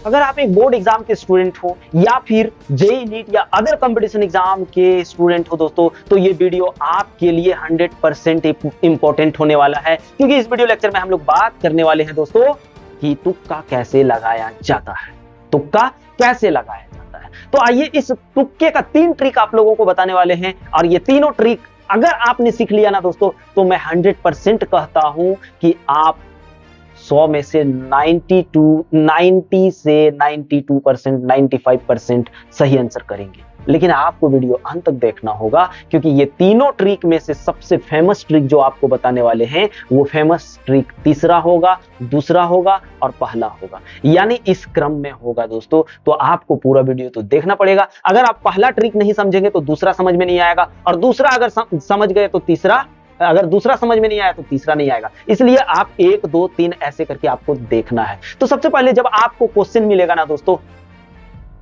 अगर आप एक बोर्ड एग्जाम के स्टूडेंट हो या फिर जेईई नीट या अदर कंपटीशन एग्जाम के स्टूडेंट हो दोस्तों, तो ये वीडियो आपके लिए 100% इंपॉर्टेंट होने वाला है, क्योंकि इस वीडियो लेक्चर में हम लोग बात करने वाले हैं दोस्तों कि तुक्का कैसे लगाया जाता है। तुक्का कैसे लगाया जाता है, तो आइए इस तुक्के का 3 ट्रिक आप लोगों को बताने वाले हैं, और ये तीनों ट्रिक अगर आपने सीख लिया ना दोस्तों, तो मैं 100% कहता हूं कि आप 100 में से 90 से 92%, 95% सही आंसर करेंगे। लेकिन आपको वीडियो अंत तक देखना होगा, क्योंकि ये तीनों ट्रिक में से सबसे फेमस ट्रिक जो आपको बताने वाले हैं, वो फेमस ट्रिक तीसरा होगा, दूसरा होगा और पहला होगा, यानी इस क्रम में होगा दोस्तों। तो आपको पूरा वीडियो तो देखना पड़ेगा। अगर आप पहला ट्रिक नहीं समझेंगे तो दूसरा समझ में नहीं आएगा, और दूसरा अगर समझ गए तो तीसरा, अगर दूसरा समझ में नहीं आया तो तीसरा नहीं आएगा। इसलिए आप 1 2 3 ऐसे करके आपको देखना है। तो सबसे पहले जब आपको क्वेश्चन मिलेगा ना दोस्तों,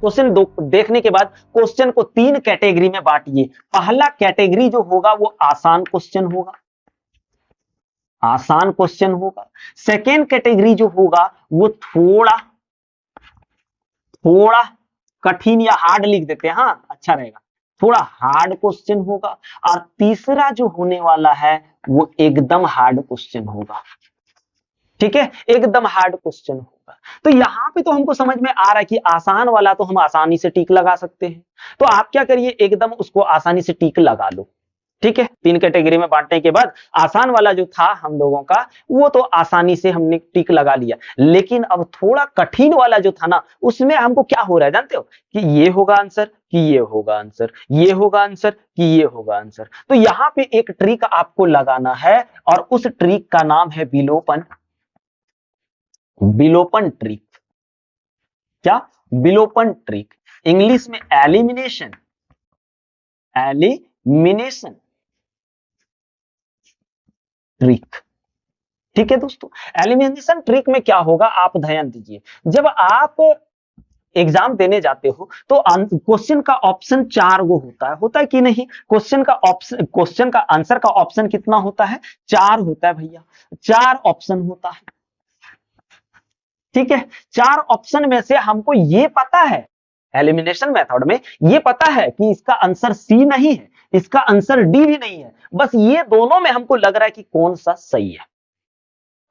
क्वेश्चन देखने के बाद क्वेश्चन को 3 कैटेगरी में बांटिए। पहला कैटेगरी जो होगा वो आसान क्वेश्चन होगा, आसान क्वेश्चन होगा। सेकेंड कैटेगरी जो होगा वो थोड़ा कठिन या हार्ड लिख देते हैं, हाँ अच्छा रहेगा, थोड़ा हार्ड क्वेश्चन होगा। और तीसरा जो होने वाला है वो एकदम हार्ड क्वेश्चन होगा। ठीक है, एकदम हार्ड क्वेश्चन होगा। तो यहां पे तो हमको समझ में आ रहा है कि आसान वाला तो हम आसानी से टिक लगा सकते हैं। तो आप क्या करिए, एकदम उसको आसानी से टिक लगा लो। ठीक है, 3 कैटेगरी में बांटने के बाद आसान वाला जो था हम लोगों का, वो तो आसानी से हमने टिक लगा लिया। लेकिन अब थोड़ा कठिन वाला जो था ना, उसमें हमको क्या हो रहा है जानते हो, कि ये होगा आंसर, कि ये होगा आंसर, ये होगा आंसर, कि ये होगा आंसर। तो यहां पे एक ट्रिक आपको लगाना है, और उस ट्रिक का नाम है विलोपन। विलोपन ट्रिक। क्या? विलोपन ट्रिक। इंग्लिश में एलिमिनेशन, एलिमिनेशन ट्रिक। ठीक है दोस्तों, एलिमिनेशन ट्रिक में क्या होगा, आप ध्यान दीजिए। जब आप एग्जाम देने जाते हो तो क्वेश्चन का ऑप्शन 4 गो होता है कि नहीं? क्वेश्चन का ऑप्शन, क्वेश्चन का आंसर का ऑप्शन कितना होता है? 4 होता है भैया, 4 ऑप्शन होता है। ठीक है, 4 ऑप्शन में से हमको ये पता है, एलिमिनेशन मेथड में ये पता है कि इसका आंसर सी नहीं है, इसका आंसर डी भी नहीं है, बस ये दोनों में हमको लग रहा है कि कौन सा सही है।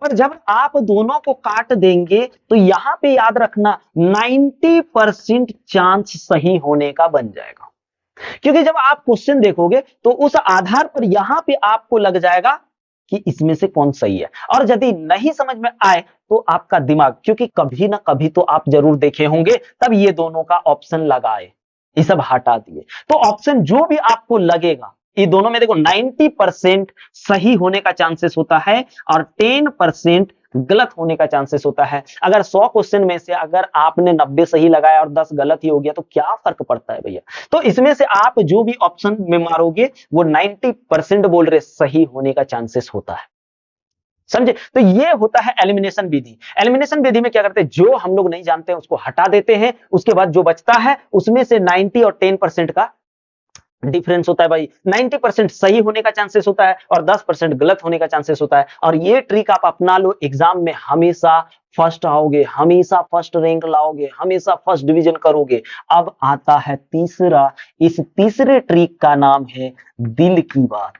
पर जब आप दोनों को काट देंगे तो यहां पे याद रखना 90% चांस सही होने का बन जाएगा, क्योंकि जब आप क्वेश्चन देखोगे तो उस आधार पर यहां पे आपको लग जाएगा कि इसमें से कौन सही है। और यदि नहीं समझ में आए तो आपका दिमाग, क्योंकि कभी ना कभी तो आप जरूर देखे होंगे, तब ये दोनों का ऑप्शन लगाए, ये सब हटा दिए, तो ऑप्शन जो भी आपको लगेगा, ये दोनों में देखो 90% सही होने का चांसेस होता है और 10% गलत होने का चांसेस होता है। अगर 100 क्वेश्चन में से अगर आपने 90 सही लगाया और 10 गलत ही हो गया तो क्या फर्क पड़ता है भैया? तो इसमें से आप जो भी ऑप्शन में मारोगे वो 90% बोल रहे सही होने का चांसेस होता है, समझे? तो ये होता है एलिमिनेशन विधि। एलिमिनेशन विधि में क्या करते हैं, जो हम लोग नहीं जानते हैं उसको हटा देते हैं, उसके बाद जो बचता है उसमें से 90 और 10% का डिफरेंस होता है भाई। 90% सही होने का चांसेस होता है और 10% गलत होने का चांसेस होता है। और ये ट्रिक आप अपना लो, एग्जाम में हमेशा फर्स्ट आओगे, हमेशा फर्स्ट रैंक लाओगे, हमेशा फर्स्ट डिवीजन करोगे। अब आता है तीसरा, इस तीसरे ट्रिक का नाम है दिल की बात।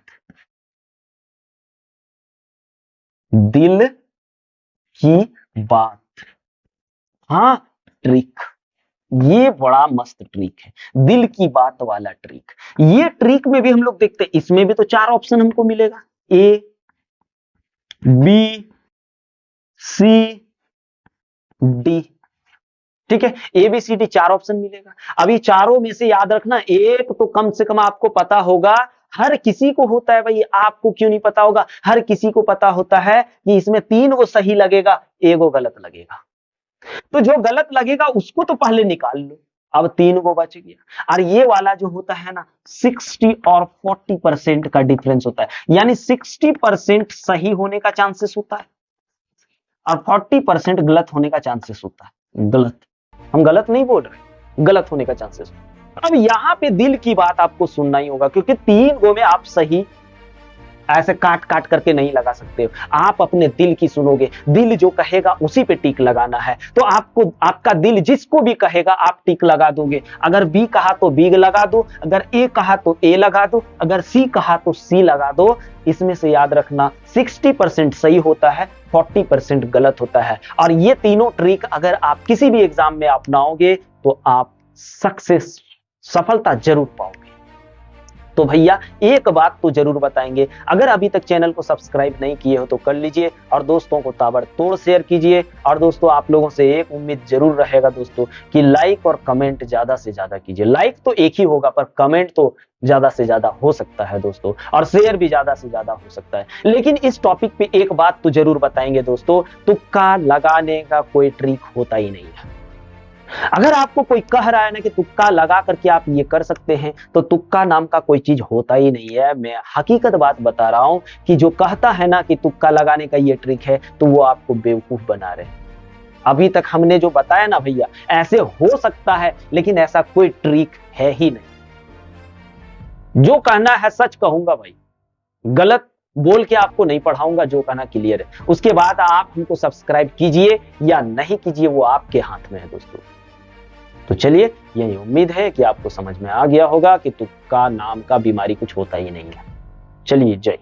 दिल की बात, हाँ ट्रिक, ये बड़ा मस्त ट्रिक है, दिल की बात वाला ट्रिक। ये ट्रिक में भी हम लोग देखते हैं, इसमें भी तो 4 ऑप्शन हमको मिलेगा, ए बी सी डी। ठीक है, A B C D 4 option मिलेगा। अभी चारों में से याद रखना, एक तो कम से कम आपको पता होगा, हर किसी को होता है भाई, आपको क्यों नहीं पता होगा, हर किसी को पता होता है कि इसमें 3 गो सही लगेगा, 1 गो गलत लगेगा। तो जो गलत लगेगा उसको तो पहले निकाल लो, अब 3 गो बच गया। और ये वाला जो होता है ना, 60 और 40% का डिफरेंस होता है, यानी 60% सही होने का चांसेस होता है और 40% गलत होने का चांसेस होता है। गलत, हम गलत नहीं बोल रहे, गलत होने का चांसेस। अब यहां पे दिल की बात आपको सुनना ही होगा, क्योंकि 3 गो में आप सही ऐसे काट काट करके नहीं लगा सकते हो, आप अपने दिल की सुनोगे, दिल जो कहेगा उसी पे टिक लगाना है। तो आपको आपका दिल जिसको भी कहेगा आप टिक लगा दोगे। अगर बी कहा तो बी लगा दो, अगर ए कहा तो ए लगा दो, अगर सी कहा तो सी लगा दो। इसमें से याद रखना 60% सही होता है, 40% गलत होता है। और ये तीनों ट्रिक अगर आप किसी भी एग्जाम में अपनाओगे तो आप सक्सेस, सफलता जरूर पाओगे। तो भैया एक बात तो जरूर बताएंगे, अगर अभी तक चैनल को सब्सक्राइब नहीं किए हो तो कर लीजिए और दोस्तों को ताबड़तोड़ शेयर कीजिए। और दोस्तों आप लोगों से एक उम्मीद जरूर रहेगा दोस्तों कि लाइक और कमेंट ज्यादा से ज्यादा कीजिए। लाइक तो एक ही होगा पर कमेंट तो ज्यादा से ज्यादा हो सकता है दोस्तों, और शेयर भी ज्यादा से ज्यादा हो सकता है। लेकिन इस टॉपिक पे एक बात तो जरूर बताएंगे दोस्तों, तुक्का लगाने का कोई ट्रिक होता ही नहीं है। अगर आपको कोई कह रहा है ना कि तुक्का लगा करके आप ये कर सकते हैं, तो तुक्का नाम का कोई चीज होता ही नहीं है। मैं हकीकत बात बता रहा हूं कि जो कहता है ना कि तुक्का लगाने का ये ट्रिक है, तो वो आपको बेवकूफ बना रहे हैं। अभी तक हमने जो बताया ना भैया, ऐसे हो सकता है लेकिन ऐसा कोई ट्रिक है ही नहीं। जो कहना है सच कहूंगा भाई, गलत बोल के आपको नहीं पढ़ाऊंगा, जो कहना क्लियर है। उसके बाद आप हमको सब्सक्राइब कीजिए या नहीं कीजिए, वो आपके हाथ में है दोस्तों। तो चलिए, यही उम्मीद है कि आपको समझ में आ गया होगा कि तुक्का नाम का बीमारी कुछ होता ही नहीं है। चलिए, जय।